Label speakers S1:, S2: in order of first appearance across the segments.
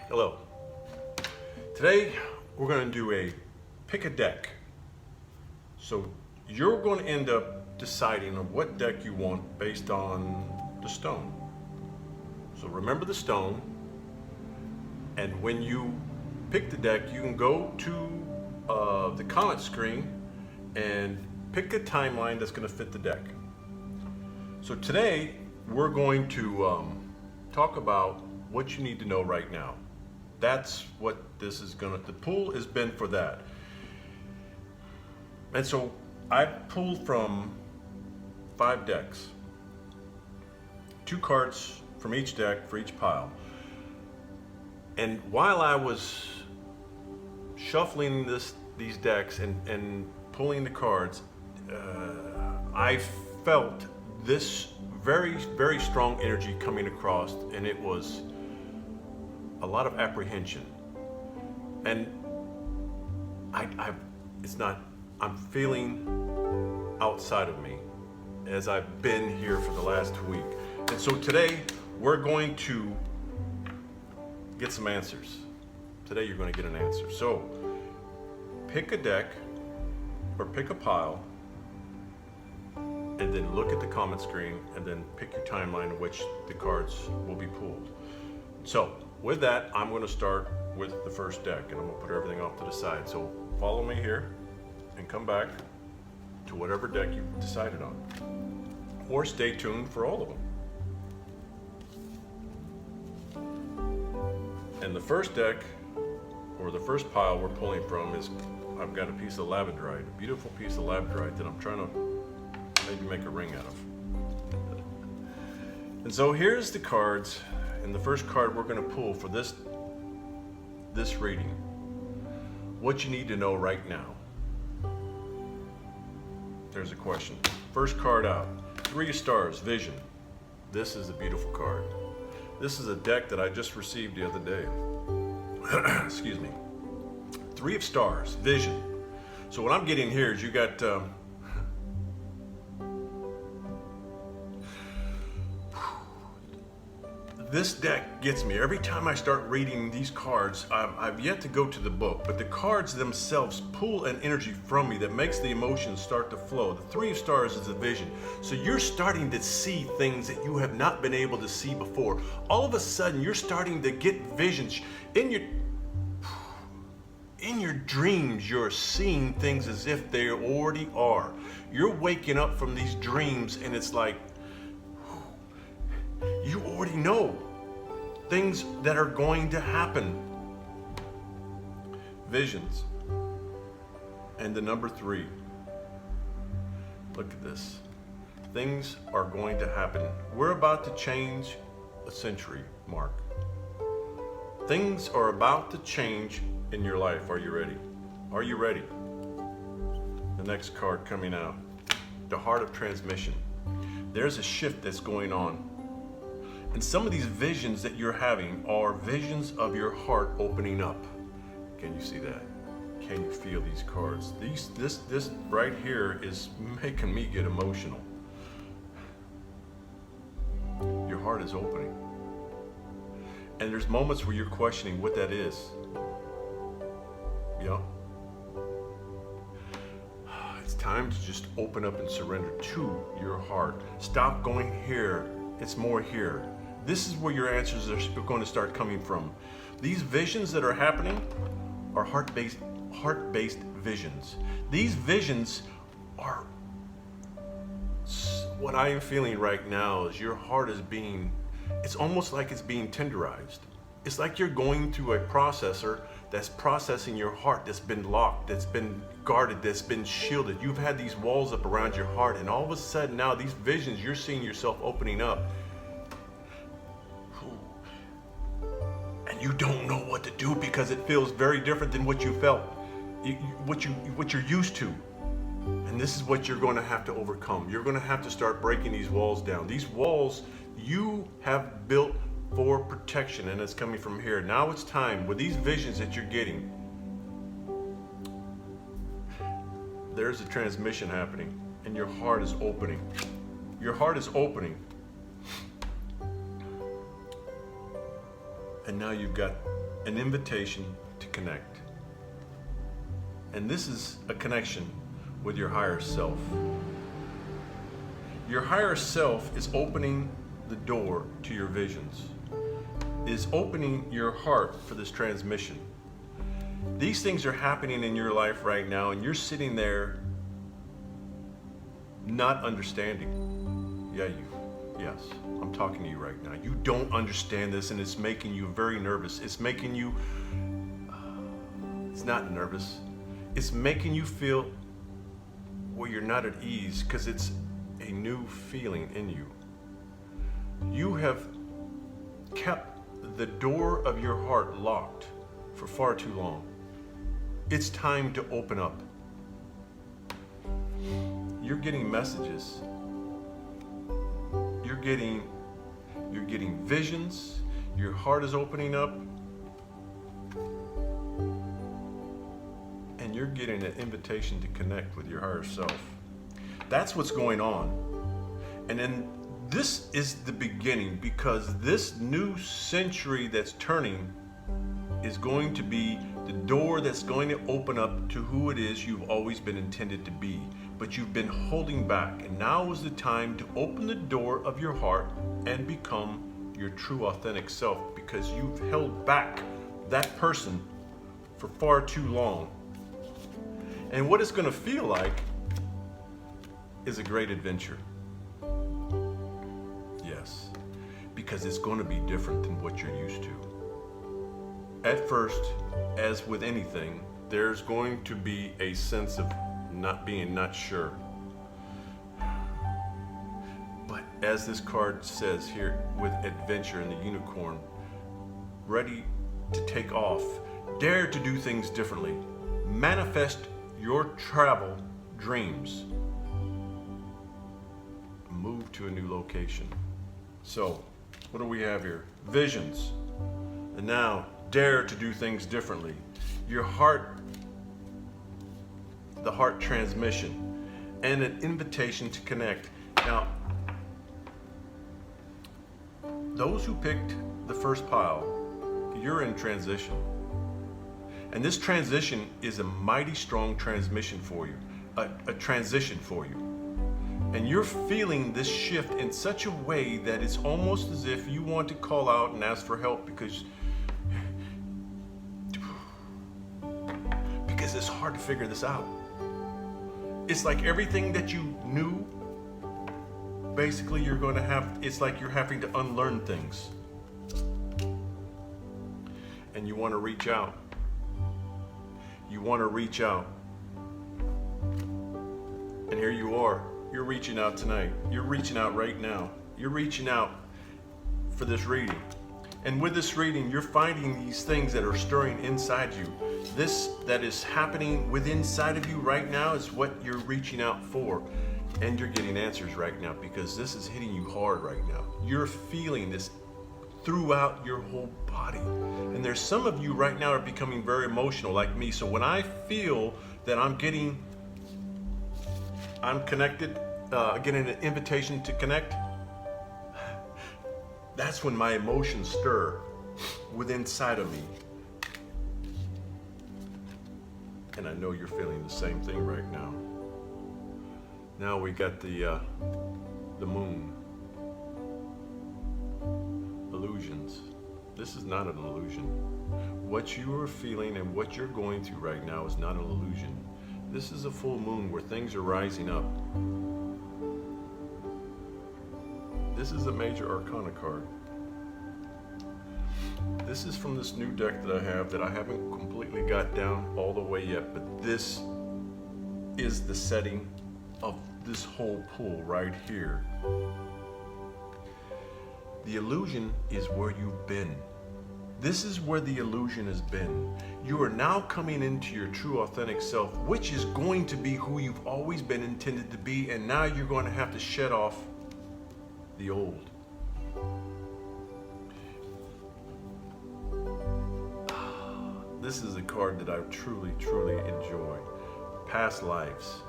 S1: Hello. Today we're going to do a pick a deck. So you're going to end up deciding on what deck you want based on the stone. So remember the stone, and when you pick the deck, you can go to the comment screen and pick a timeline that's going to fit the deck. So today we're going to talk about what you need to know right now. That's what this is gonna, the pool has been for that. And so I pulled from 5 decks, 2 cards from each deck for each pile. And while I was shuffling these decks and pulling the cards, I felt this very, very strong energy coming across, and it was a lot of apprehension. And I'm feeling outside of me as I've been here for the last week. And so today we're going to get some answers. Today you're going to get an answer. So pick a deck or pick a pile, and then look at the comment screen and then pick your timeline in which the cards will be pulled. So with that, I'm going to start with the first deck, and I'm going to put everything off to the side. So follow me here and come back to whatever deck you decided on, or stay tuned for all of them. And the first deck, or the first pile we're pulling from, is I've got a piece of Labradorite, a beautiful piece of Labradorite that I'm trying to maybe make a ring out of. And so here's the cards, and the first card we're going to pull for this reading. What you need to know right now. There's a question. First card out. 3 of Stars, Vision. This is a beautiful card. This is a deck that I just received the other day. Excuse me. 3 of Stars, Vision. So what I'm getting here is you got this deck gets me. Every time I start reading these cards, I've yet to go to the book, but the cards themselves pull an energy from me that makes the emotions start to flow. The 3 of Stars is a vision. So you're starting to see things that you have not been able to see before. All of a sudden, you're starting to get visions. In your dreams, you're seeing things as if they already are. You're waking up from these dreams, and it's like, you already know things that are going to happen. Visions. And the number 3. Look at this. Things are going to happen. We're about to change a century mark. Things are about to change in your life. Are you ready? Are you ready? The next card coming out. The Heart of Transmission. There's a shift that's going on. And some of these visions that you're having are visions of your heart opening up. Can you see that? Can you feel these cards? This right here is making me get emotional. Your heart is opening. And there's moments where you're questioning what that is. Yeah. It's time to just open up and surrender to your heart. Stop going here. It's more here. This is where your answers are going to start coming from. These visions that are happening are heart-based visions. These visions are what I am feeling right now. Is your heart is being, it's almost like it's being tenderized. It's like you're going through a processor that's processing your heart, that's been locked, that's been guarded, that's been shielded. You've had these walls up around your heart, and all of a sudden now these visions, you're seeing yourself opening up. And you don't know what to do because it feels very different than what you felt, what you're used to. And this is what you're going to have to overcome. You're going to have to start breaking these walls down. These walls you have built for protection, and it's coming from here. Now it's time with these visions that you're getting. There's a transmission happening, and your heart is opening. Your heart is opening. And now you've got an invitation to connect. And this is a connection with your higher self. Your higher self is opening the door to your visions, is opening your heart for this transmission. These things are happening in your life right now, and you're sitting there not understanding. Yes, I'm talking to you right now. You don't understand this, and it's making you very nervous. It's making you, it's not nervous. It's making you feel, well, you're not at ease, because it's a new feeling in you. You have kept the door of your heart locked for far too long. It's time to open up. You're getting messages. You're getting visions. Your heart is opening up. And you're getting an invitation to connect with your higher self. That's what's going on. And then this is the beginning, because this new century that's turning is going to be the door that's going to open up to who it is you've always been intended to be, but you've been holding back. And now is the time to open the door of your heart and become your true authentic self, because you've held back that person for far too long. And what it's going to feel like is a great adventure. Yes, because it's going to be different than what you're used to. At first, as with anything, there's going to be a sense of not sure. But as this card says here, with adventure and the unicorn, ready to take off, dare to do things differently, manifest your travel dreams, move to a new location. So, what do we have here? Visions. And now, dare to do things differently. Your heart, the heart transmission, and an invitation to connect. Now, those who picked the first pile, you're in transition. And this transition is a mighty strong transmission for you, a transition for you. And you're feeling this shift in such a way that it's almost as if you want to call out and ask for help, because it's hard to figure this out. It's like everything that you knew, basically you're going to have, it's like you're having to unlearn things. And you want to reach out. You want to reach out. And here you are. You're reaching out tonight. You're reaching out right now. You're reaching out for this reading. And with this reading, you're finding these things that are stirring inside you. This that is happening within inside of you right now is what you're reaching out for. And you're getting answers right now, because this is hitting you hard right now. You're feeling this throughout your whole body. And there's some of you right now are becoming very emotional like me. So when I feel that I'm connected, getting an invitation to connect, that's when my emotions stir within inside of me. And I know you're feeling the same thing right now. Now we got the moon. Illusions. This is not an illusion. What you are feeling and what you're going through right now is not an illusion. This is a full moon where things are rising up. This is a major arcana card. This is from this new deck that I have that I haven't completely got down all the way yet, but this is the setting of this whole pool right here. The illusion is where you've been. This is where the illusion has been. You are now coming into your true authentic self, which is going to be who you've always been intended to be, and now you're going to have to shed off the old. This is a card that I truly, truly enjoy. Past lives.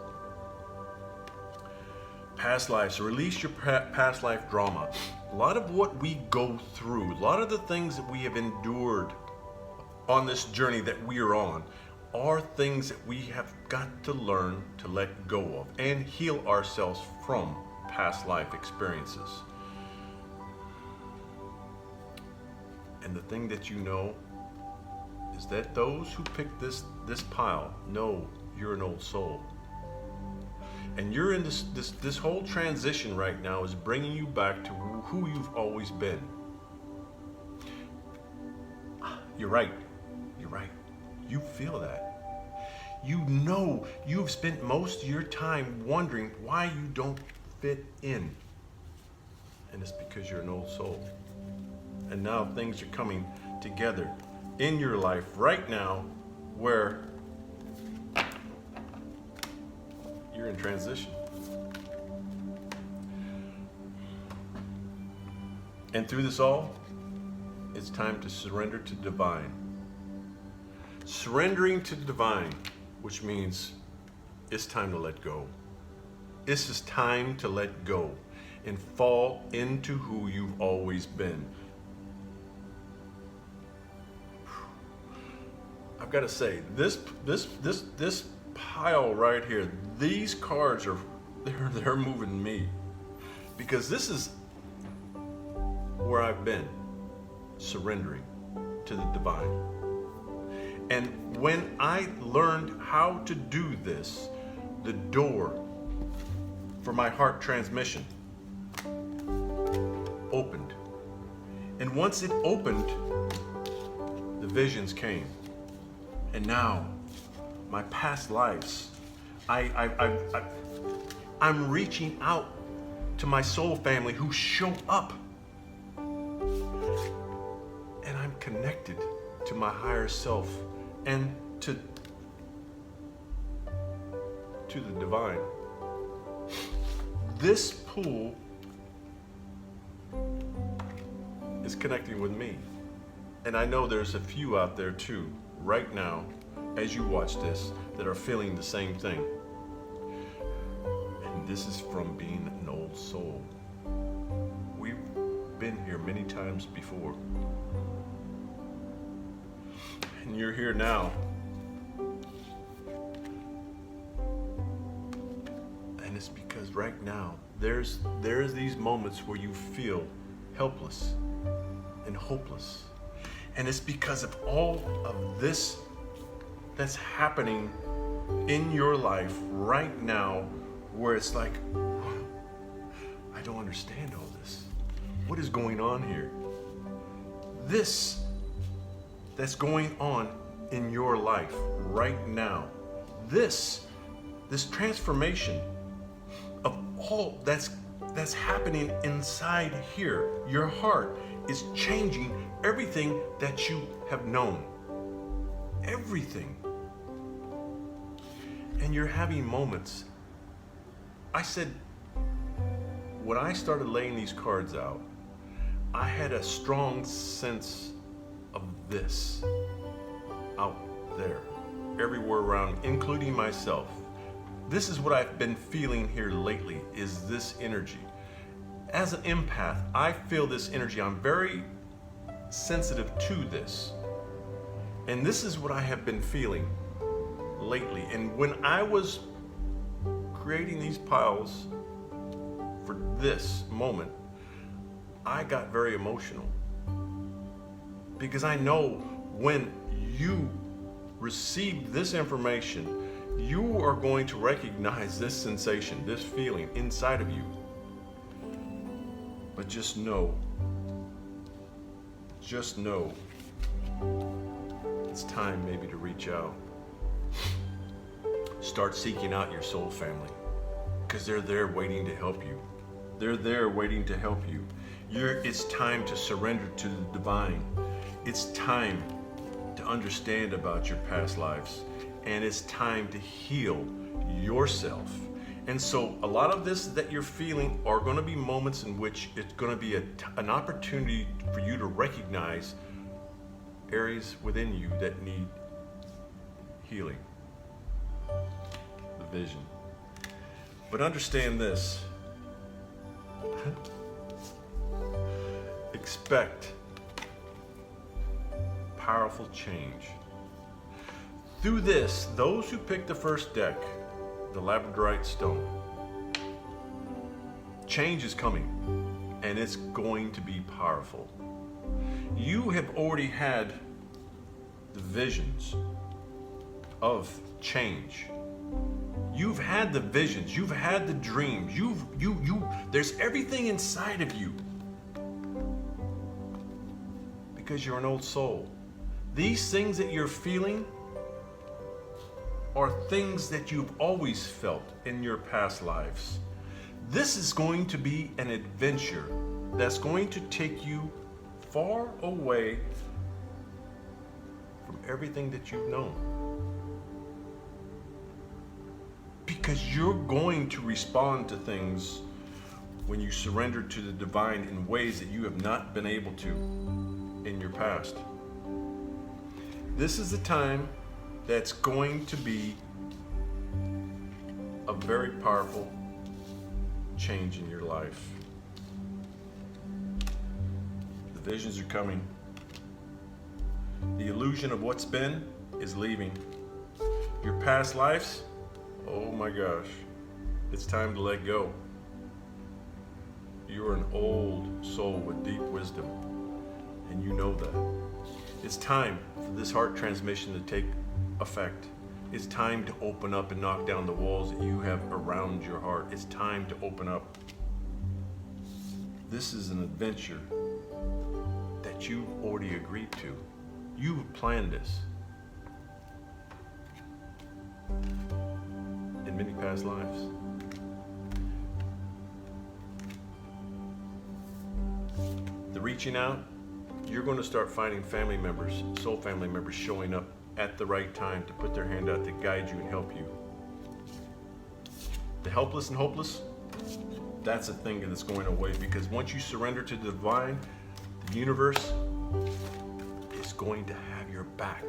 S1: past lives, release your past life drama. A lot of what we go through, a lot of the things that we have endured on this journey that we are on, are things that we have got to learn to let go of and heal ourselves from past life experiences. And the thing that you know is that those who pick this pile know you're an old soul. And you're in this whole transition right now is bringing you back to who you've always been. You're right. You're right. You feel that. You know you've spent most of your time wondering why you don't fit in. And it's because you're an old soul. And now things are coming together in your life right now where you're in transition. And through this all, it's time to surrender to divine. Surrendering to the divine, which means it's time to let go. This is time to let go and fall into who you've always been. I've got to say, this pile right here, these cards are they're moving me, because this is where I've been, surrendering to the divine. And when I learned how to do this, the door for my heart transmission opened. And once it opened, the visions came. And now, my past lives, I'm reaching out to my soul family who show up. And I'm connected to my higher self and to the divine. This pool is connecting with me. And I know there's a few out there too, right now, as you watch this, that are feeling the same thing. And this is from being an old soul. We've been here many times before. And you're here now. And it's because right now, there's these moments where you feel helpless and hopeless. And it's because of all of this that's happening in your life right now, where it's like, I don't understand all this. What is going on here? This that's going on in your life right now, this transformation of all that's happening inside here, your heart is changing everything that you have known. Everything. And you're having moments. I said, when I started laying these cards out, I had a strong sense of this out there, everywhere around, including myself. This is what I've been feeling here lately, is this energy. As an empath, I feel this energy. I'm very sensitive to this. And this is what I have been feeling lately. And when I was creating these piles for this moment, I got very emotional. Because I know when you receive this information, you are going to recognize this sensation, this feeling inside of you. But just know, it's time maybe to reach out. Start seeking out your soul family, because they're there waiting to help you. They're there waiting to help you. It's time to surrender to the divine. It's time to understand about your past lives, and it's time to heal yourself. And so a lot of this that you're feeling are going to be moments in which it's going to be an opportunity for you to recognize areas within you that need healing, the vision. But understand this, Expect powerful change. Through this, those who pick the first deck, the Labradorite stone, change is coming, and it's going to be powerful. You have already had the visions of change. You've had the visions, you've had the dreams, there's everything inside of you. Because you're an old soul. These things that you're feeling are things that you've always felt in your past lives. This is going to be an adventure that's going to take you far away from everything that you've known. Because you're going to respond to things when you surrender to the divine in ways that you have not been able to in your past. This is the time that's going to be a very powerful change in your life. The visions are coming. The illusion of what's been is leaving. Your past lives, oh my gosh, it's time to let go. You're an old soul with deep wisdom, and you know that. It's time for this heart transmission to take effect. It's time to open up and knock down the walls that you have around your heart. It's time to open up. This is an adventure that you've already agreed to. You've planned this in many past lives. The reaching out, you're going to start finding family members, soul family members showing up at the right time to put their hand out to guide you and help you. The helpless and hopeless, that's a thing that's going away, because once you surrender to the divine, the universe is going to have your back,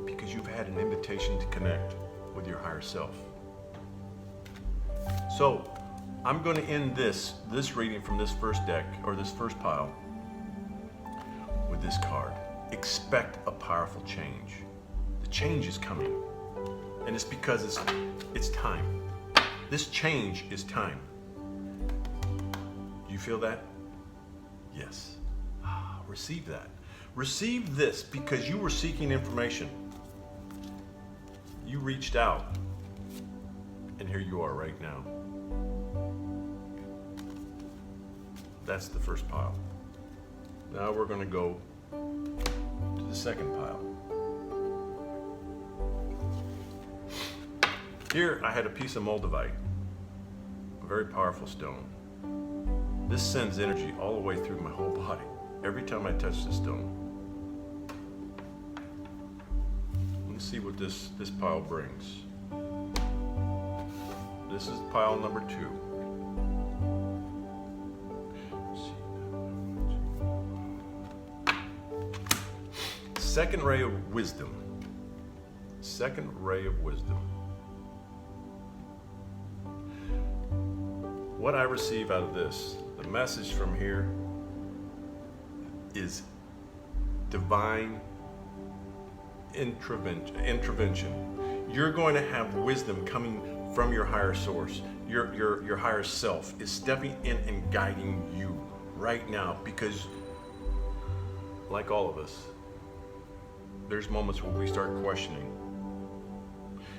S1: because you've had an invitation to connect with your higher self. So I'm going to end this reading from this first deck, or this first pile, with this card. Expect a powerful change. The change is coming, and it's because it's time. This change is time. Do you feel that? Yes. Receive that. Receive this, because you were seeking information. You reached out, and here you are right now. That's the first pile. Now we're going to go to the second pile. Here I had a piece of Moldavite, a very powerful stone. This sends energy all the way through my whole body every time I touch this stone. Let's see what this pile brings. This is pile number 2. Second ray of wisdom. Second ray of wisdom. What I receive out of this, the message from here, is divine intervention. You're going to have wisdom coming from your higher source. Your higher self is stepping in and guiding you right now, because like all of us, there's moments when we start questioning.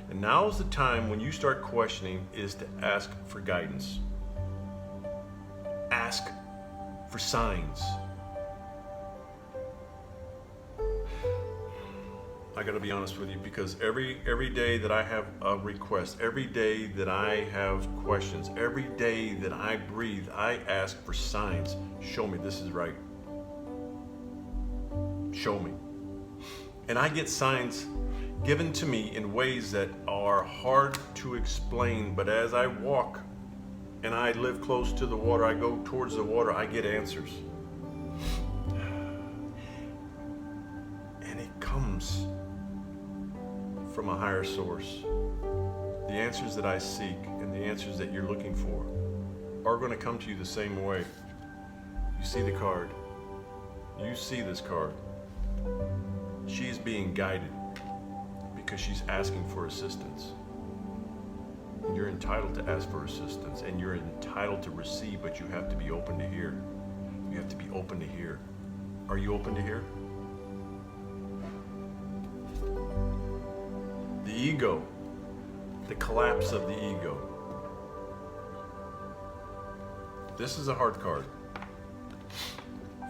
S1: And now's the time when you start questioning is to ask for guidance. Ask for signs. I gotta be honest with you, because every day that I have a request, every day that I have questions, every day that I breathe, I ask for signs. Show me this is right. Show me. And I get signs given to me in ways that are hard to explain, but as I walk and I live close to the water, I go towards the water, I get answers. And it comes from a higher source. The answers that I seek and and the answers that you're looking for are going to come to you the same way. You see the card. You see this card. She is being guided because she's asking for assistance. And you're entitled to ask for assistance, and you're entitled to receive, but you have to be open to hear. You have to be open to hear. Are you open to hear? The ego, the collapse of the ego. This is a hard card.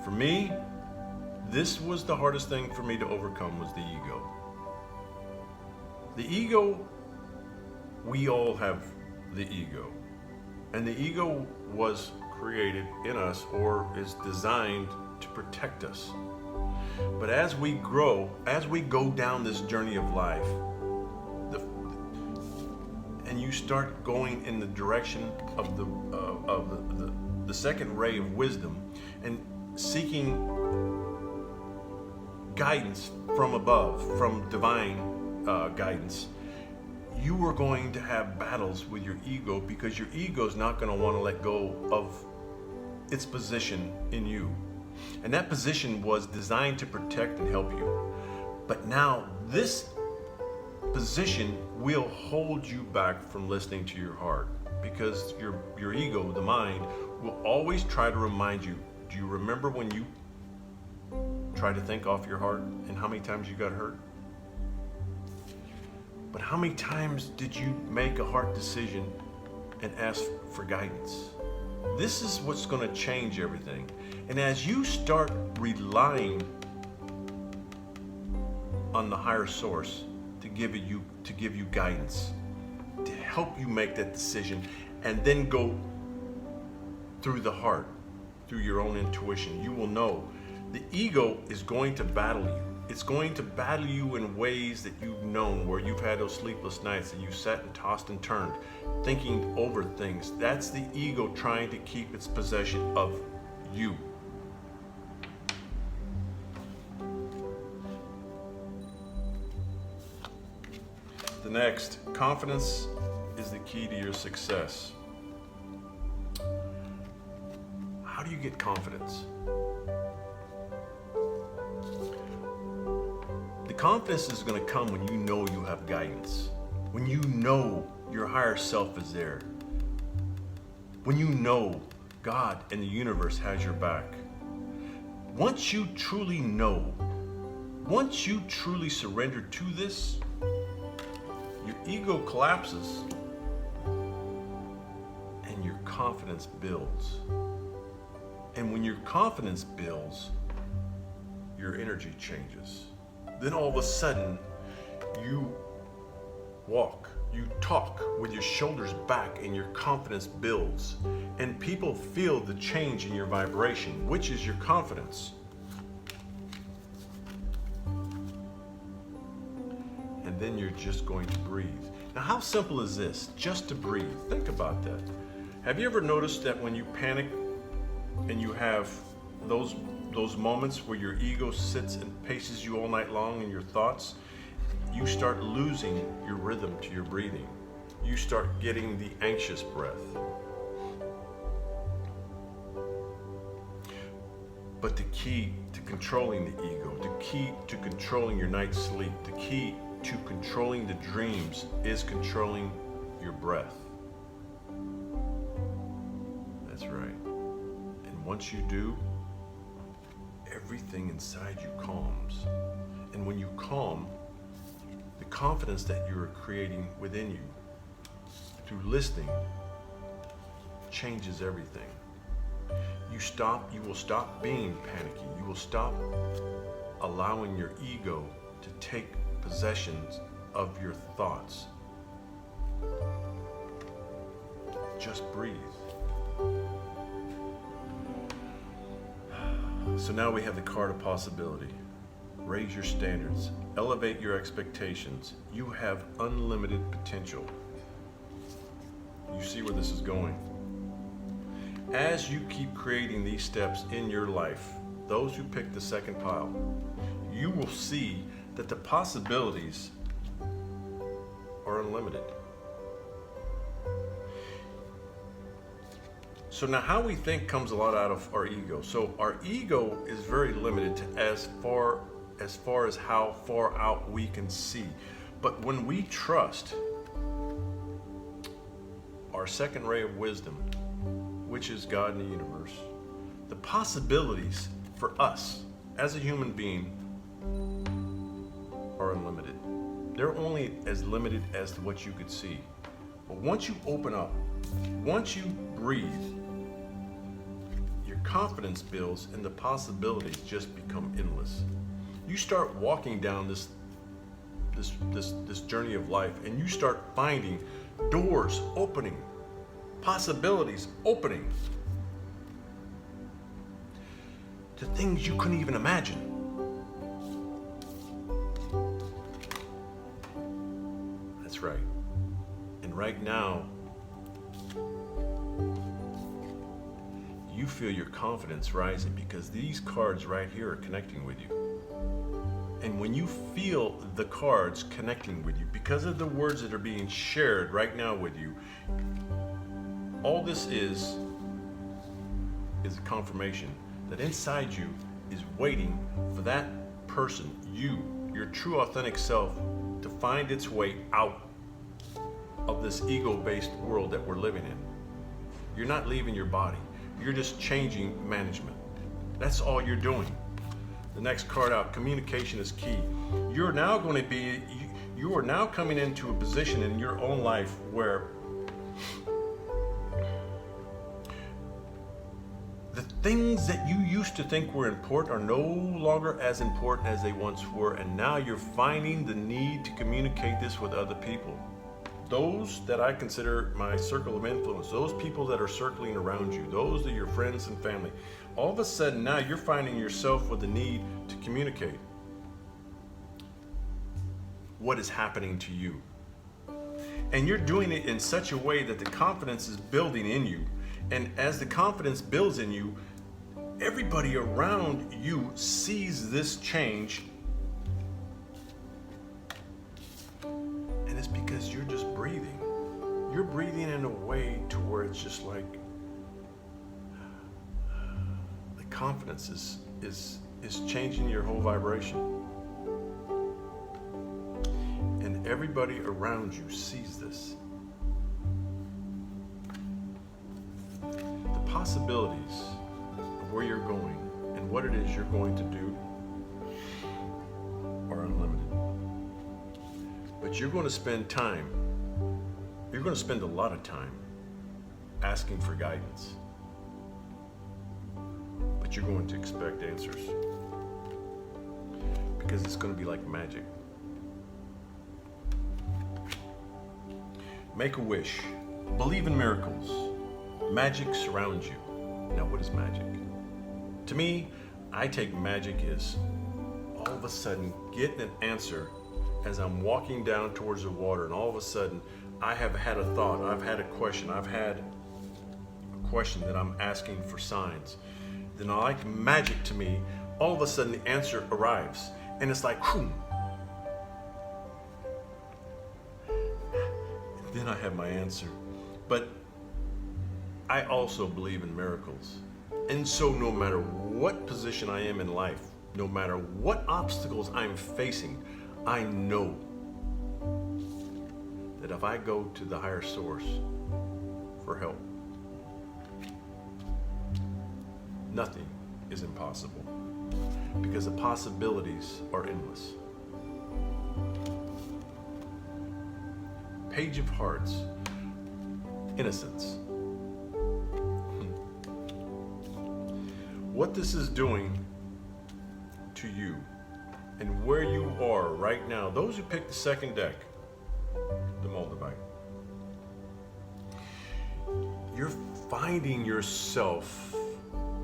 S1: For me, this was the hardest thing for me to overcome, was the ego. The ego, we all have the ego. And the ego was created in us, or is designed to protect us. But as we grow, as we go down this journey of life, and you start going in the direction of the second ray of wisdom and seeking guidance from above, from divine guidance, you are going to have battles with your ego, because your ego is not going to want to let go of its position in you. And that position was designed to protect and help you. But now this position will hold you back from listening to your heart, because your ego, the mind, will always try to remind you. Do you remember when you tried to think off your heart, and how many times you got hurt? But how many times did you make a heart decision and ask for guidance? This is what's going to change everything. And as you start relying on the higher source to give you guidance, to help you make that decision, and then go through the heart, through your own intuition, you will know the ego is going to battle you. It's going to battle you in ways that you've known, where you've had those sleepless nights and you sat and tossed and turned, thinking over things. That's the ego trying to keep its possession of you. The next, confidence is the key to your success. How do you get confidence? The confidence is going to come when you know you have guidance, when you know your higher self is there, when you know God and the universe has your back. Once you truly know, once you truly surrender to this, your ego collapses and your confidence builds. And when your confidence builds, your energy changes. Then all of a sudden, you walk, you talk with your shoulders back, and your confidence builds. And people feel the change in your vibration, which is your confidence. And then you're just going to breathe. Now, how simple is this? Just to breathe. Think about that. Have you ever noticed that when you panic and you have those moments where your ego sits and paces you all night long in your thoughts, you start losing your rhythm to your breathing. You start getting the anxious breath. But the key to controlling the ego, the key to controlling your night's sleep, the key to controlling the dreams is controlling your breath. That's right. And once you do, everything inside you calms. And when you calm, the confidence that you're creating within you through listening changes everything. You will stop being panicky. You will stop allowing your ego to take possession of your thoughts. Just breathe. So now we have the card of possibility. Raise your standards. Elevate your expectations. You have unlimited potential. You see where this is going. As you keep creating these steps in your life, those who pick the second pile, you will see that the possibilities are unlimited. So now how we think comes a lot out of our ego. So our ego is very limited to as far as how far out we can see. But when we trust our second ray of wisdom, which is God in the universe, the possibilities for us as a human being are unlimited. They're only as limited as to what you could see. But once you open up, once you breathe, your confidence builds and the possibilities just become endless. You start walking down this journey of life, and you start finding doors opening, possibilities opening to things you couldn't even imagine. That's right. And right now, you feel your confidence rising because these cards right here are connecting with you. And when you feel the cards connecting with you, because of the words that are being shared right now with you, all this is a confirmation that inside you is waiting for that person, you, your true authentic self, to find its way out of this ego-based world that we're living in. You're not leaving your body. You're just changing management. That's all you're doing. The next card out, communication is key. You are now coming into a position in your own life where the things that you used to think were important are no longer as important as they once were, and now you're finding the need to communicate this with other people. Those that I consider my circle of influence, those people that are circling around you, those are your friends and family. All of a sudden now you're finding yourself with the need to communicate what is happening to you. And you're doing it in such a way that the confidence is building in you. And as the confidence builds in you, everybody around you sees this change. And it's because you're just breathing. You're breathing in a way to where it's just like the confidence is changing your whole vibration. And everybody around you sees this. The possibilities of where you're going and what it is you're going to do are unlimited. But you're going to spend a lot of time asking for guidance. But you're going to expect answers. Because it's going to be like magic. Make a wish. Believe in miracles. Magic surrounds you. Now, what is magic? To me, I take magic as all of a sudden getting an answer as I'm walking down towards the water, and all of a sudden I have had a thought, I've had a question, I've had a question that I'm asking for signs. Then like magic to me, all of a sudden the answer arrives, and it's like, whoom. Then I have my answer. But I also believe in miracles. And so no matter what position I am in life, no matter what obstacles I'm facing, I know that if I go to the higher source for help, nothing is impossible, because the possibilities are endless. Page of Hearts, innocence. What this is doing to you and where you are right now, those who picked the second deck, the Moldavite, you're finding yourself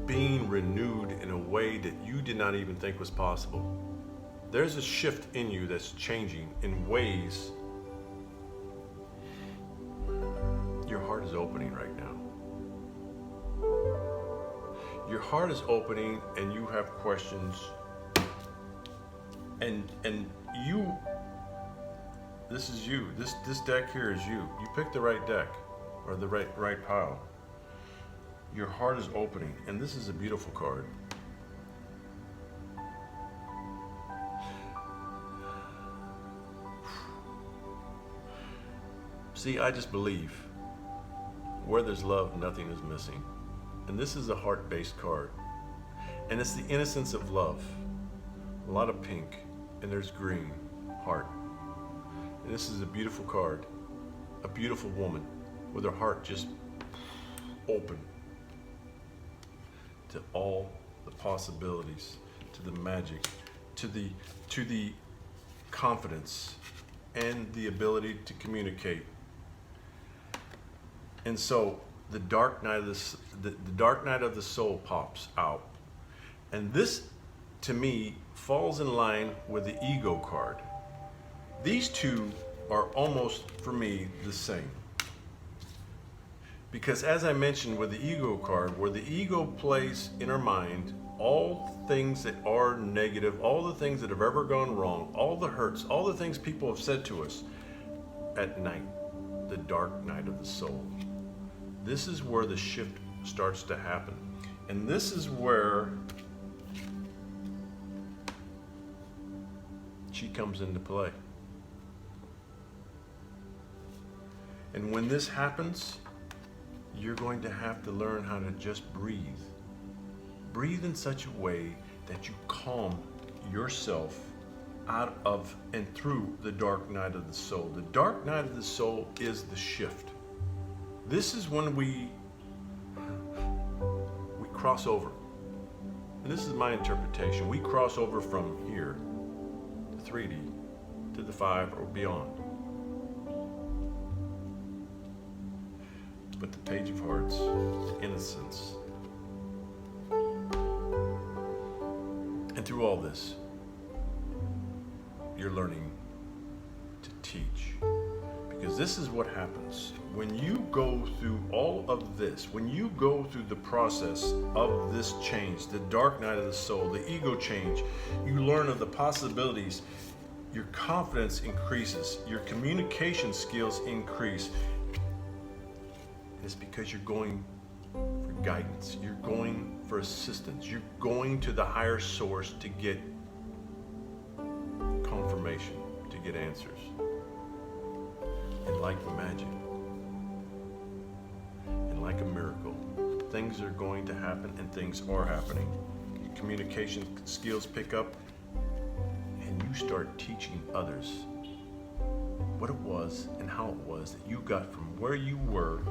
S1: being renewed in a way that you did not even think was possible. There's a shift in you that's changing in ways. Your heart is opening right now. Your heart is opening and you have questions. And you, this is you. This deck here is you. You picked the right deck, or the right pile. Your heart is opening, and this is a beautiful card. See, I just believe where there's love, nothing is missing. And this is a heart-based card. And it's the innocence of love. A lot of pink, and there's green, heart. And this is a beautiful card. A beautiful woman with her heart just open to all the possibilities, to the magic, to the confidence, and the ability to communicate. And so the dark night of the dark night of the soul pops out, and this, to me, falls in line with the ego card. These two are almost, for me, the same. Because as I mentioned with the ego card, where the ego plays in our mind all things that are negative, all the things that have ever gone wrong, all the hurts, all the things people have said to us at night, the dark night of the soul. This is where the shift starts to happen. And this is where she comes into play. And when this happens, you're going to have to learn how to just breathe. Breathe in such a way that you calm yourself out of and through the dark night of the soul. The dark night of the soul is the shift. This is when we cross over. And this is my interpretation. We cross over from here to 3D to the 5 or beyond. But the Page of Hearts, innocence. And through all this, you're learning to teach. Because this is what happens. When you go through all of this, when you go through the process of this change, the dark night of the soul, the ego change, you learn of the possibilities, your confidence increases, your communication skills increase. It's because you're going for guidance, you're going for assistance, you're going to the higher source to get confirmation, to get answers. And like magic, and like a miracle, things are going to happen, and things are happening. Your communication skills pick up, and you start teaching others what it was and how it was that you got from where you were,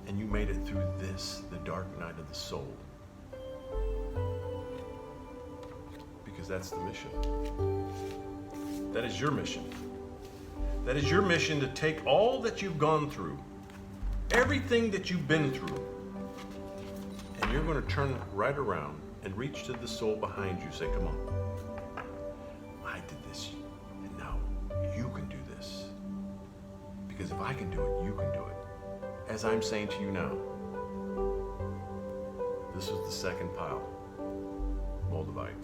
S1: and you made it through this, the dark night of the soul. Because that's the mission. That is your mission. That is your mission, to take all that you've gone through, everything that you've been through, and you're going to turn it right around and reach to the soul behind you. Say, come on, I did this, and now you can do this. Because if I can do it, you can do it. As I'm saying to you now, this was the second pile, Moldavite.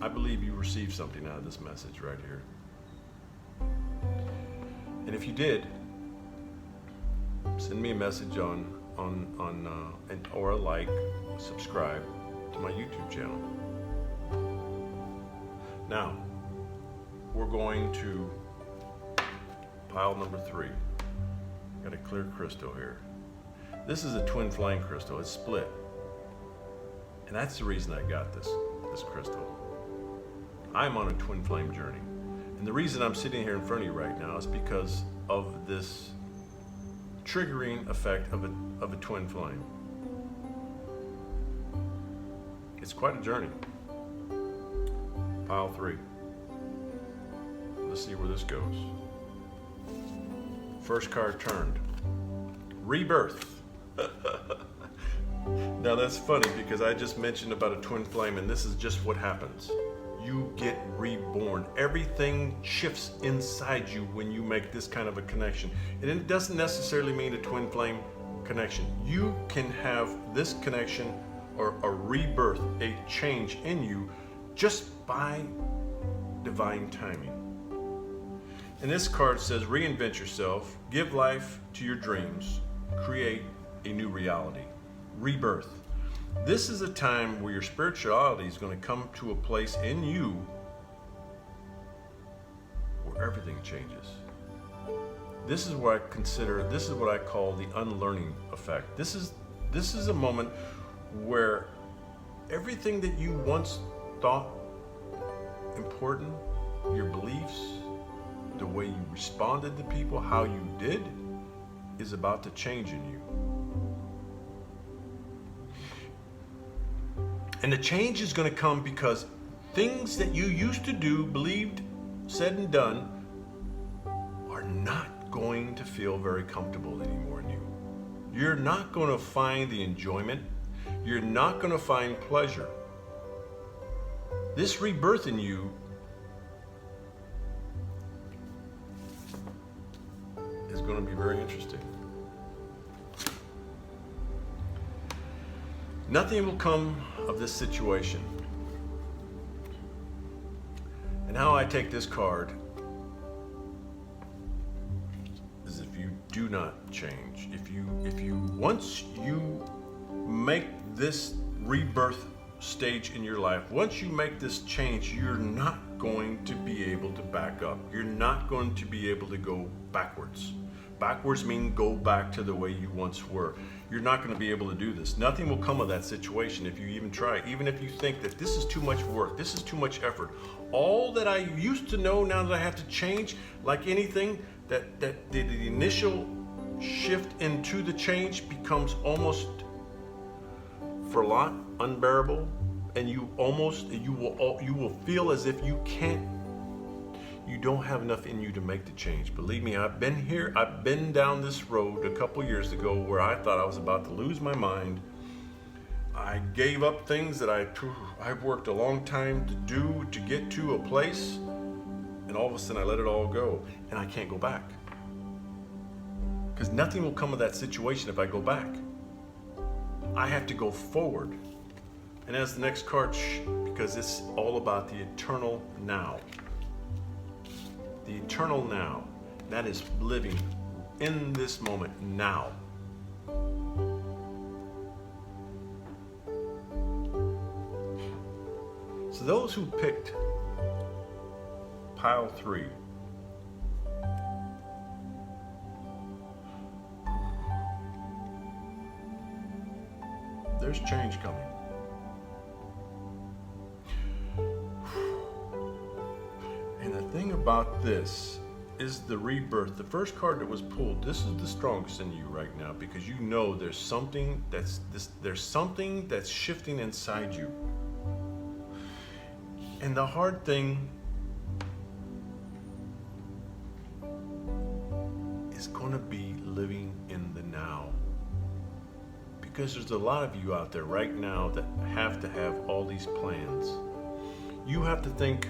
S1: I believe you received something out of this message right here. And if you did, send me a message or a like, subscribe to my YouTube channel. Now, we're going to pile number 3. Got a clear crystal here. This is a twin flame crystal. It's split. And that's the reason I got this crystal. I'm on a twin flame journey. And the reason I'm sitting here in front of you right now is because of this triggering effect of a twin flame. It's quite a journey. Pile 3. Let's see where this goes. First card turned. Rebirth. Now that's funny because I just mentioned about a twin flame, and this is just what happens. You get reborn. Everything shifts inside you when you make this kind of a connection. And it doesn't necessarily mean a twin flame connection. You can have this connection or a rebirth, a change in you, just by divine timing. And this card says, reinvent yourself, give life to your dreams, create a new reality, rebirth. This is a time where your spirituality is going to come to a place in you where everything changes. This is what I call the unlearning effect. This is a moment where everything that you once thought important, your beliefs, the way you responded to people, how you did, is about to change in you. And the change is going to come because things that you used to do, believed, said, and done are not going to feel very comfortable anymore in you. You're not going to find the enjoyment. You're not going to find pleasure. This rebirth in you is going to be very interesting. Nothing will come of this situation. And how I take this card is if you do not change, if you once you make this rebirth stage in your life, once you make this change, you're not going to be able to back up. You're not going to be able to go backwards. Backwards mean go back to the way you once were. You're not going to be able to do this. Nothing will come of that situation if you even try. Even if you think that this is too much work, this is too much effort. All that I used to know, now that I have to change, like anything, that the initial shift into the change becomes almost, for a lot, unbearable, and you will feel as if you don't have enough in you to make the change. Believe me, I've been down this road a couple years ago where I thought I was about to lose my mind. I gave up things that I've worked a long time to do to get to a place, and all of a sudden I let it all go, and I can't go back. Because nothing will come of that situation if I go back. I have to go forward. And as the next card, because it's all about the eternal now. The eternal now. That is living in this moment now. So those who picked pile 3, there's change coming. And the thing about this is the rebirth. The first card that was pulled, this is the strongest in you right now, because you know there's something that's shifting inside you. And the hard thing is going to be living in the now. Because there's a lot of you out there right now that have to have all these plans. You have to think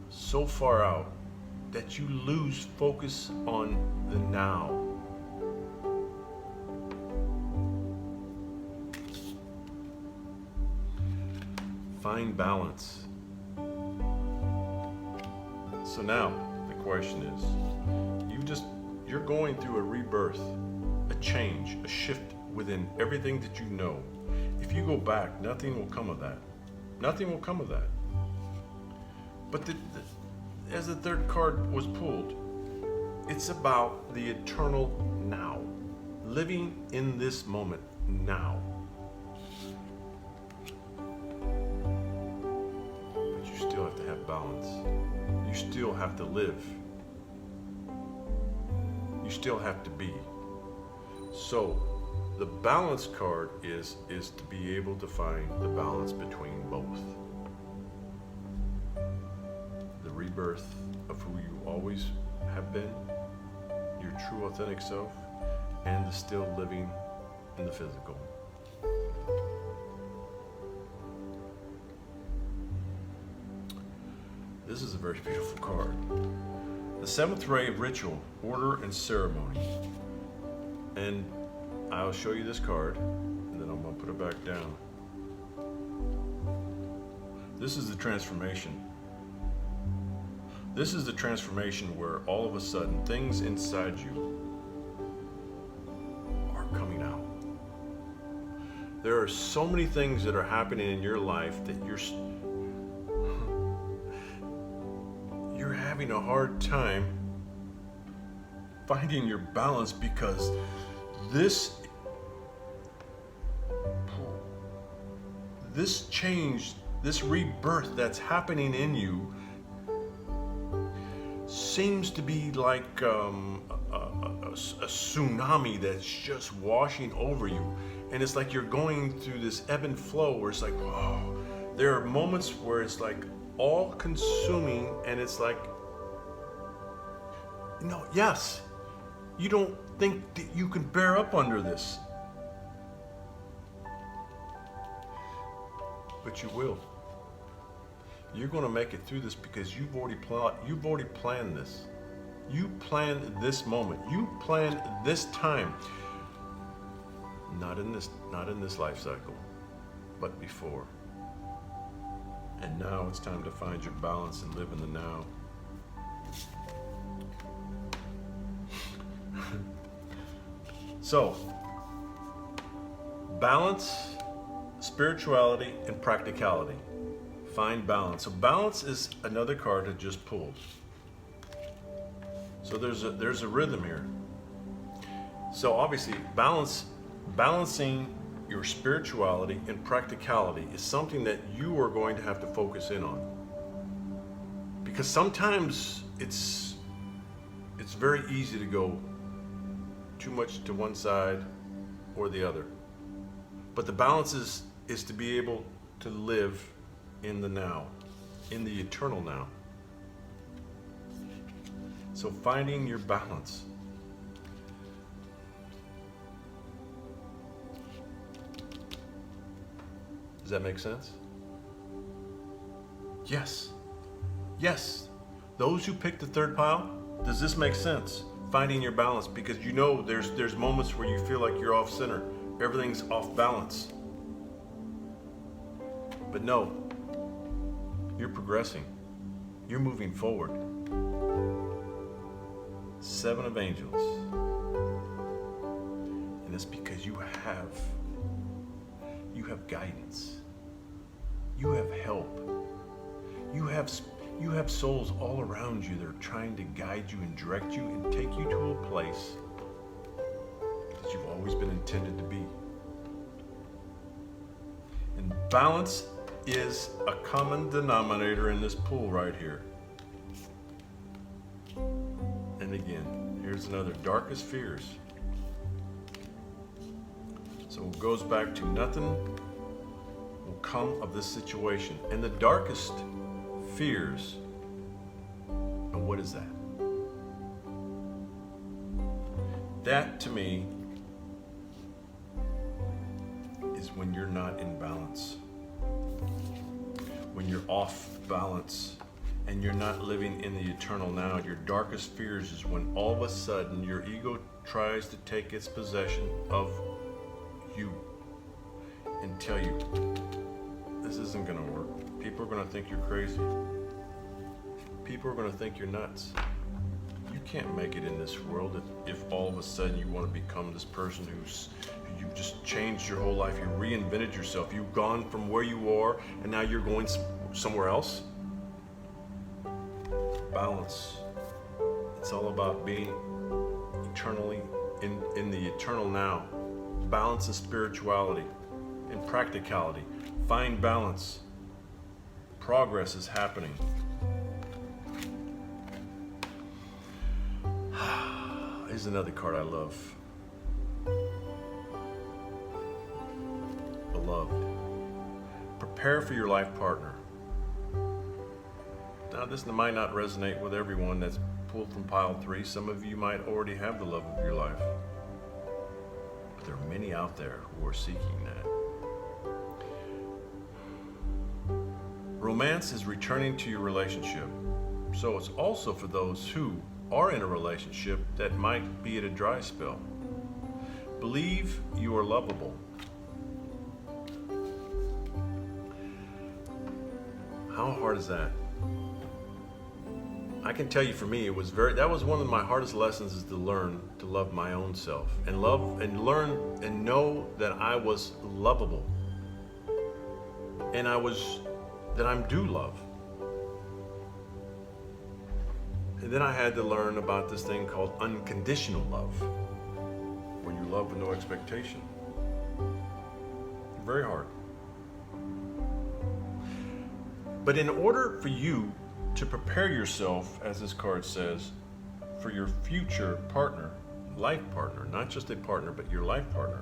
S1: so far out that you lose focus on the now. Find balance. So now the question is, you're going through a rebirth, a change, a shift within everything that you know. If you go back, nothing will come of that. Nothing will come of that. But as the third card was pulled, it's about the eternal now. Living in this moment now. But you still have to have balance. You still have to live. You still have to be. So the balance card is to be able to find the balance between both. The rebirth of who you always have been, your true authentic self, and the still living in the physical. This is a very beautiful card. The seventh ray of ritual, order, and ceremony. And I'll show you this card, and then I'm going to put it back down. This is the transformation. This is the transformation where all of a sudden things inside you are coming out. There are so many things that are happening in your life that you're having a hard time finding your balance, because this change, this rebirth that's happening in you seems to be like a tsunami that's just washing over you. And it's like you're going through this ebb and flow where it's like, oh, there are moments where it's like all consuming, and it's like, yes, you don't think that you can bear up under this. But you will. You're going to make it through this because you've already planned this. You planned this moment. You planned this time. Not in this life cycle, but before. And now it's time to find your balance and live in the now. So, balance, spirituality, and practicality. Find balance. So balance is another card that just pulled. So there's a rhythm here. So obviously balancing your spirituality and practicality is something that you are going to have to focus in on. Because sometimes it's very easy to go too much to one side or the other. But the balance is to be able to live in the now, in the eternal now. So finding your balance. Does that make sense? Yes. Yes. Those who picked the third pile, does this make sense? Finding your balance, because you know there's moments where you feel like you're off center. Everything's off balance. But no, you're progressing. You're moving forward. 7 of Angels. And it's because you have guidance. You have help. You have souls all around you that are trying to guide you and direct you and take you to a place that you've always been intended to be. And balance is a common denominator in this pool right here. And again, here's another darkest fears. So it goes back to nothing will come of this situation. And the darkest fears, and what is that? That to me is when you're not in balance. When you're off balance and you're not living in the eternal now. Your darkest fears is when all of a sudden your ego tries to take its possession of you and tell you, this isn't going to work. People are going to think you're crazy. People are going to think you're nuts. You can't make it in this world if all of a sudden you want to become this person you've just changed your whole life. You reinvented yourself. You've gone from where you are and now you're going somewhere else. Balance. It's all about being eternally in the eternal now. Balance and spirituality and practicality. Find balance. Progress is happening. Here's another card I love. Beloved. Prepare for your life partner. Now, this might not resonate with everyone that's pulled from pile 3. Some of you might already have the love of your life. But there are many out there who are seeking that. Romance is returning to your relationship. So it's also for those who are in a relationship that might be at a dry spell. Believe you are lovable. How hard is that? I can tell you, for me, that was one of my hardest lessons, is to learn to love my own self and learn and know that I was lovable, and that I'm due love. And then I had to learn about this thing called unconditional love, where you love with no expectation. Very hard. But in order for you to prepare yourself, as this card says, for your future partner, life partner, not just a partner, but your life partner,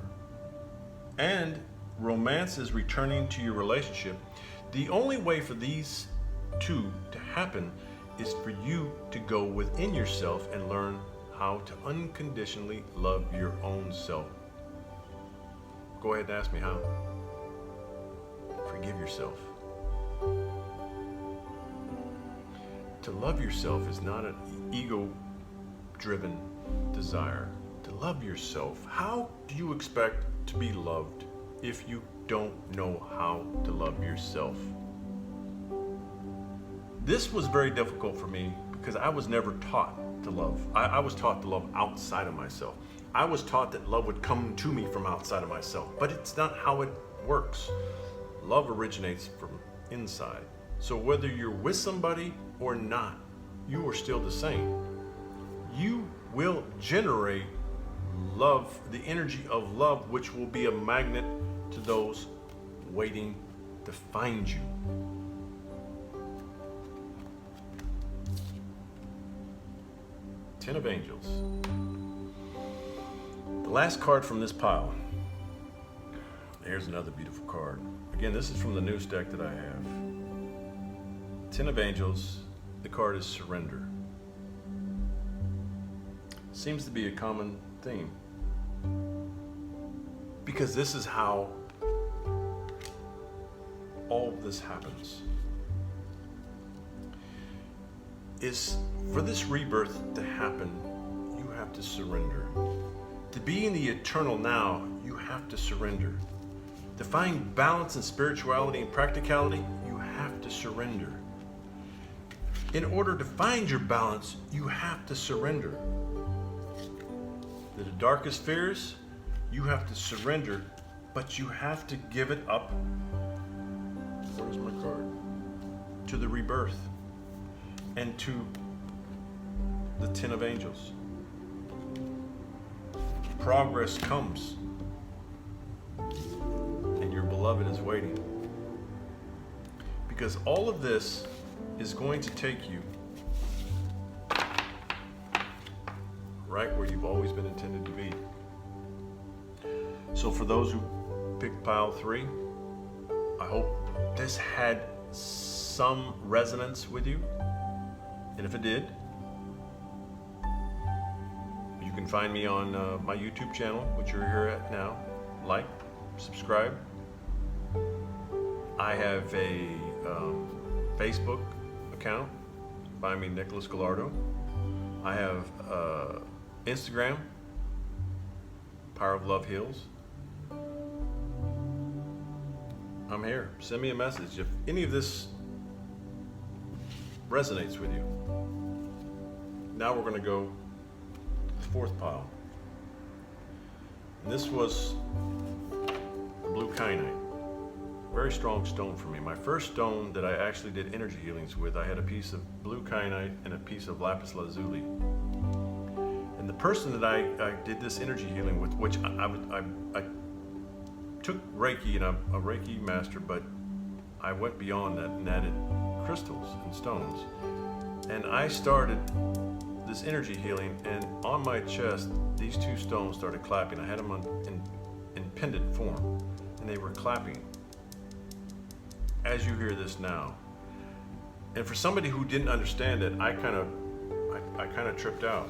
S1: and romance is returning to your relationship, the only way for these two to happen is for you to go within yourself and learn how to unconditionally love your own self. Go ahead and ask me how. Forgive yourself. To love yourself is not an ego-driven desire. To love yourself, how do you expect to be loved if you don't know how to love yourself? This was very difficult for me because I was never taught to love. I was taught to love outside of myself. I was taught that love would come to me from outside of myself, but it's not how it works. Love originates from inside. So whether you're with somebody or not, you are still the same. You will generate love, the energy of love, which will be a magnet to those waiting to find you. Ten of Angels. The last card from this pile. Here's another beautiful card. Again, this is from the new deck that I have. Ten of Angels. The card is surrender. Seems to be a common theme, because this is how all of this happens. Is for this rebirth to happen, you have to surrender. To be in the eternal now, you have to surrender. To find balance in spirituality and practicality, you have to surrender. In order to find your balance, you have to surrender. To the darkest fears, you have to surrender, but you have to give it up. Where's my card? To the rebirth and to the Ten of Angels. Progress comes, and your beloved is waiting. Because all of this is going to take you right where you've always been intended to be. So for those who picked pile 3, I hope this had some resonance with you. And if it did, you can find me on my YouTube channel, which you're here at now. Like, subscribe. I have a Facebook account. Find me, Nicholas Gallardo. I have Instagram, Power of Love Heals. I'm here. Send me a message if any of this resonates with you. Now we're going to go to the 4th pile. And this was the blue Kyanite. Very strong stone for me. My first stone that I actually did energy healings with, I had a piece of blue Kyanite and a piece of lapis lazuli. And the person that I did this energy healing with, which I took Reiki, and I'm a Reiki master, but I went beyond that and added crystals and stones. And I started this energy healing, and on my chest, these 2 stones started clapping. I had them in pendant form, and they were clapping as you hear this now. And for somebody who didn't understand it, I kind of tripped out.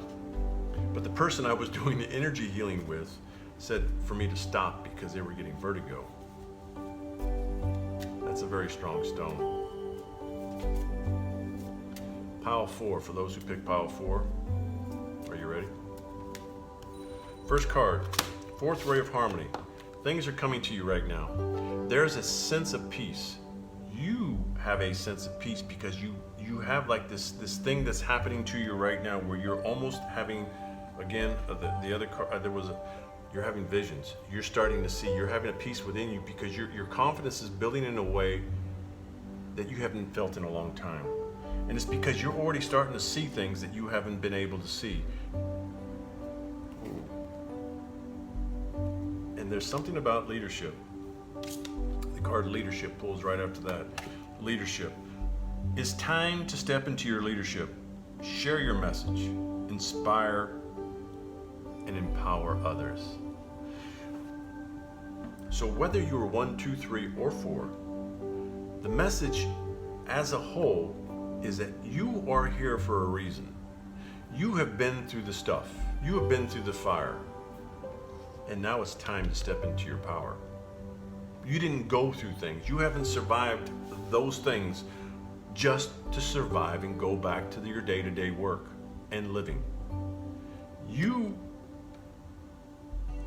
S1: But the person I was doing the energy healing with said for me to stop because they were getting vertigo. That's a very strong stone. Pile 4, for those who picked pile 4. Are you ready? First card, 4th ray of harmony. Things are coming to you right now. There's a sense of peace. You have a sense of peace because you you have like this thing that's happening to you right now where you're almost having, again, the other card, you're having visions. You're starting to see, you're having a peace within you because your confidence is building in a way that you haven't felt in a long time. And it's because you're already starting to see things that you haven't been able to see. And there's something about leadership. The card leadership pulls right after that. Leadership. It's time to step into your leadership. Share your message. Inspire and empower others. So whether you're 1, 2, 3, or 4, the message as a whole is that you are here for a reason. You have been through the stuff. You have been through the fire. And now it's time to step into your power. You didn't go through things. You haven't survived those things just to survive and go back to your day-to-day work and living.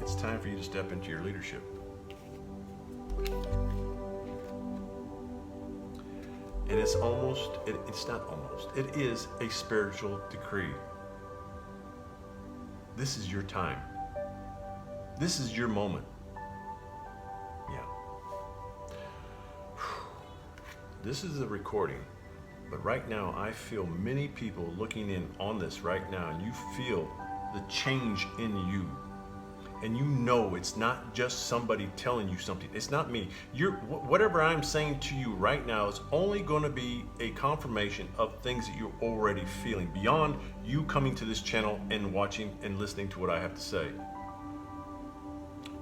S1: It's time for you to step into your leadership. And it's not almost, it is a spiritual decree. This is your time. This is your moment. Yeah. This is a recording, but right now I feel many people looking in on this right now, and you feel the change in you. And you know it's not just somebody telling you something. It's not me. Whatever I'm saying to you right now is only going to be a confirmation of things that you're already feeling, beyond you coming to this channel and watching and listening to what I have to say.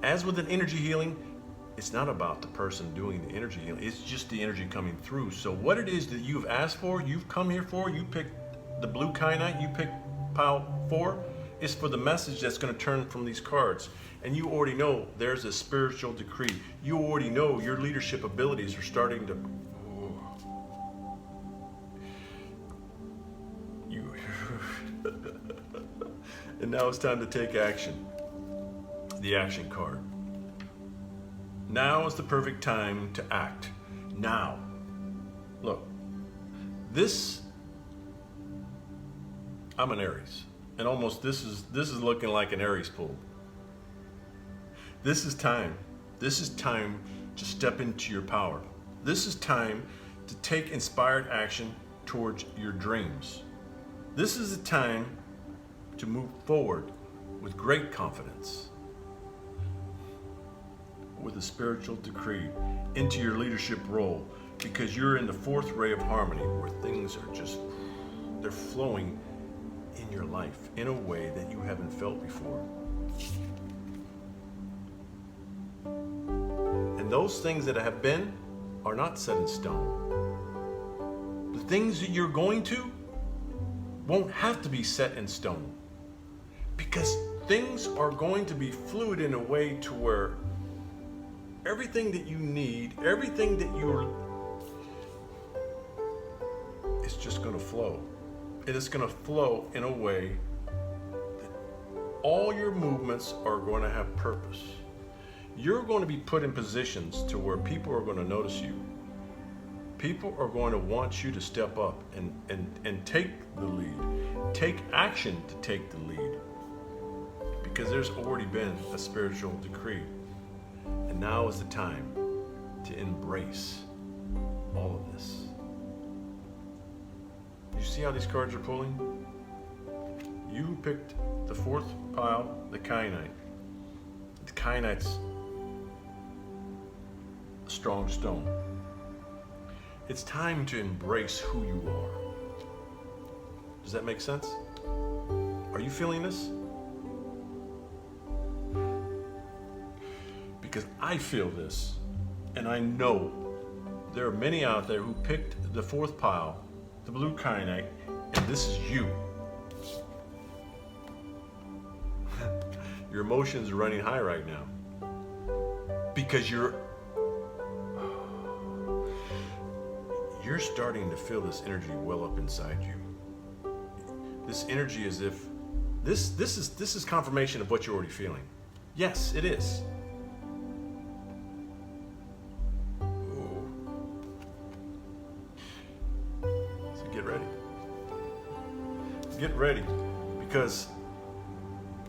S1: As with an energy healing, it's not about the person doing the energy healing. It's just the energy coming through. So what it is that you've asked for, you've come here for, you picked the blue kyanite, you picked pile 4, is for the message that's going to turn from these cards. And you already know there's a spiritual decree. You already know your leadership abilities are starting to... And now it's time to take action. The action card. Now is the perfect time to act. Now. Look, I'm an Aries. And almost this is looking like an Aries pull. This is time. This is time to step into your power. This is time to take inspired action towards your dreams. This is the time to move forward with great confidence, with a spiritual decree into your leadership role, because you're in the 4th ray of harmony, where things are just, they're flowing in your life in a way that you haven't felt before. And those things that have been are not set in stone. The things that you're going to won't have to be set in stone, because things are going to be fluid in a way to where everything that you need, everything that it's just going to flow. It is going to flow in a way that all your movements are going to have purpose. You're going to be put in positions to where people are going to notice you. People are going to want you to step up and take the lead. Take action to take the lead. Because there's already been a spiritual decree. And now is the time to embrace all of this. You see how these cards are pulling? You picked the 4th pile, the kyanite. The kyanite's a strong stone. It's time to embrace who you are. Does that make sense? Are you feeling this? Because I feel this, and I know there are many out there who picked the 4th pile, the blue kyanite, and this is you. Your emotions are running high right now because you're starting to feel this energy well up inside you. This energy is if this is confirmation of what you're already feeling. Yes, it is. So get ready. get ready, because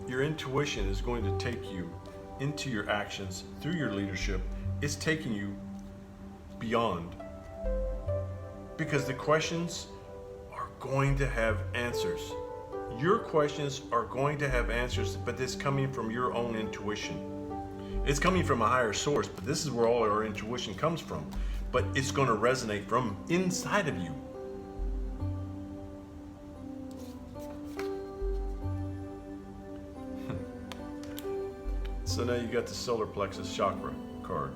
S1: your intuition is going to take you into your actions through your leadership. It's taking you beyond, because the questions are going to have answers. Your questions are going to have answers, but it's coming from your own intuition. It's coming from a higher source, but this is where all our intuition comes from. But it's going to resonate from inside of you. So now you got the solar plexus chakra card.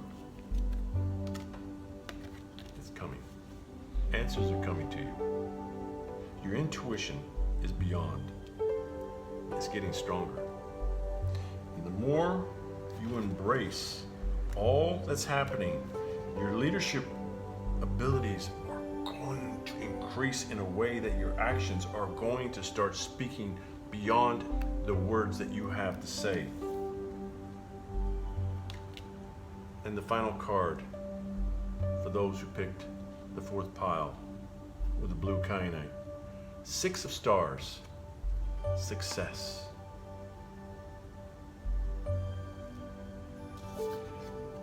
S1: It's coming. Answers are coming to you. Your intuition is beyond. It's getting stronger. And the more you embrace all that's happening, your leadership abilities are going to increase in a way that your actions are going to start speaking beyond the words that you have to say. And the final card for those who picked the fourth pile with the blue kyanite. 6 of stars. Success.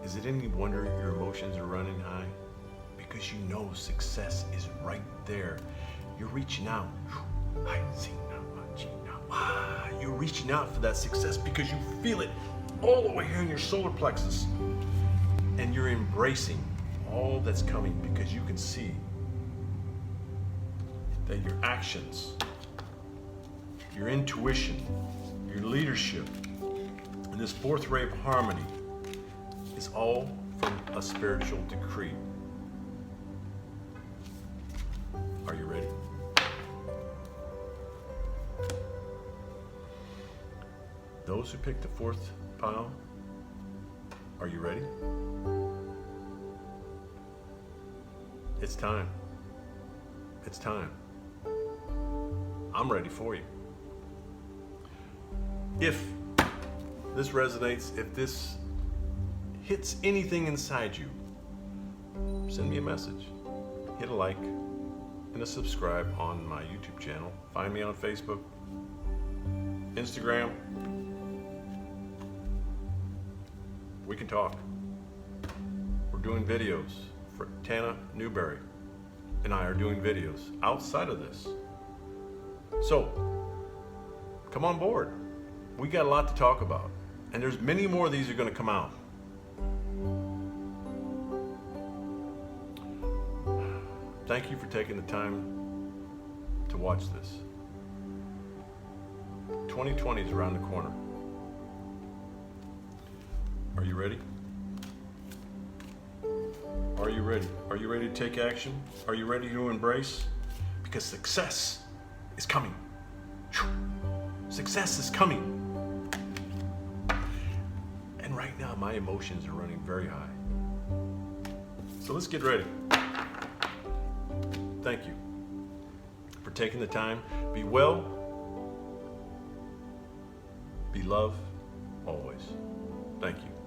S1: Is it any wonder your emotions are running high? Because you know success is right there. You're reaching out. You're reaching out for that success because you feel it all the way here in your solar plexus. And you're embracing all that's coming because you can see that your actions, your intuition, your leadership, and this fourth ray of harmony is all from a spiritual decree. Are you ready? Those who picked the fourth pile, are you ready? It's time. It's time. I'm ready for you. If this resonates, if this hits anything inside you, send me a message. Hit a like and a subscribe on my YouTube channel. Find me on Facebook, Instagram. We can talk. We're doing videos. Tana Newberry and I are doing videos outside of this. So, come on board. We got a lot to talk about. And there's many more of these are going to come out. Thank you for taking the time to watch this. 2020 is around the corner. Are you ready? Are you ready? Are you ready to take action? Are you ready to embrace? Because success is coming. Success is coming. And right now, my emotions are running very high. So let's get ready. Thank you for taking the time. Be well. Be love always. Thank you.